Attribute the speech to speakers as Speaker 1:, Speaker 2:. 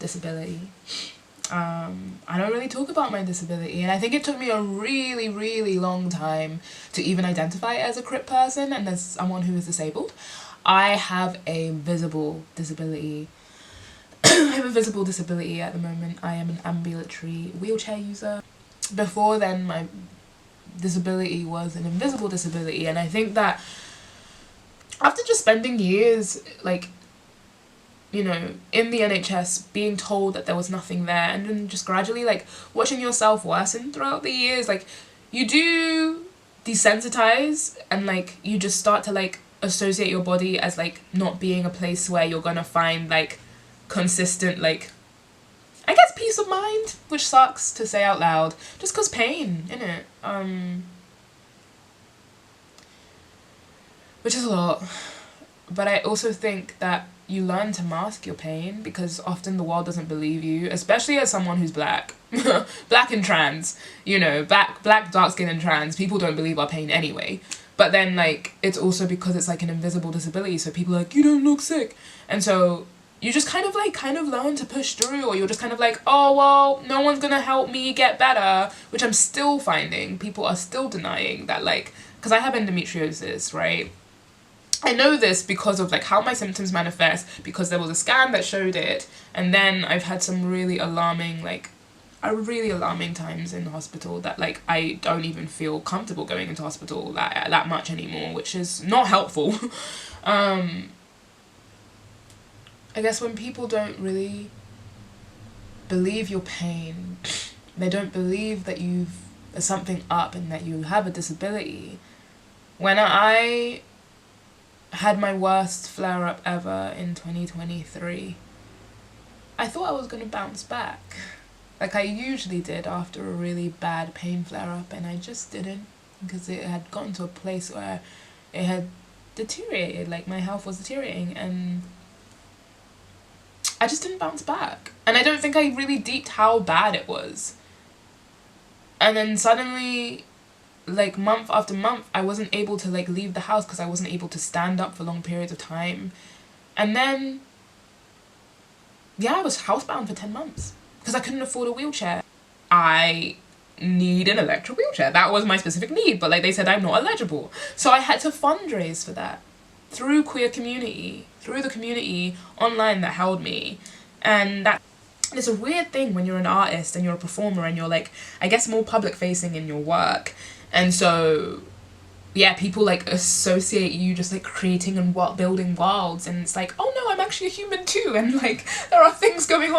Speaker 1: disability. I don't really talk about my disability, and I think it took me a really, really long time to even identify as a crip person and as someone who is disabled. I have a visible disability. I have a visible disability at the moment. I am an ambulatory wheelchair user. Before then, my disability was an invisible disability, and I think that after just spending years, like, you know, in the NHS, being told that there was nothing there, and then just gradually, like, watching yourself worsen throughout the years, like, you do desensitize, and, like, you just start to, like, associate your body as, like, not being a place where you're gonna find, like, consistent, like, I guess peace of mind, which sucks to say out loud, just 'cause pain, innit? Which is a lot. But I also think that you learn to mask your pain because often the world doesn't believe you, especially as someone who's black. Black and trans, you know, black, dark skin and trans, people don't believe our pain anyway. But then, like, it's also because it's, like, an invisible disability, so people are like, you don't look sick. And so you just kind of learn to push through, or you're just kind of like, oh, well, no one's gonna help me get better, which I'm still finding. People are still denying that, like, because I have endometriosis, right? I know this because of, like, how my symptoms manifest, because there was a scan that showed it, and then I've had some really alarming times in hospital that, like, I don't even feel comfortable going into hospital that much anymore, which is not helpful. I guess when people don't really believe your pain, they don't believe that there's something up and that you have a disability. When I had my worst flare-up ever in 2023, I thought I was gonna bounce back, like I usually did after a really bad pain flare-up, and I just didn't, because it had gotten to a place where it had deteriorated, like my health was deteriorating, and I just didn't bounce back. And I don't think I really deeped how bad it was. And then suddenly, like, month after month, I wasn't able to, like, leave the house because I wasn't able to stand up for long periods of time. And then, yeah, I was housebound for 10 months because I couldn't afford a wheelchair. I need an electric wheelchair. That was my specific need, but, like, they said I'm not eligible. So I had to fundraise for that through queer community, through the community online that held me. And that it's a weird thing when you're an artist and you're a performer and you're, like, I guess more public facing in your work. And so, yeah, people, like, associate you just, like, creating and building worlds, and it's like, oh no, I'm actually a human too, and, like, there are things going on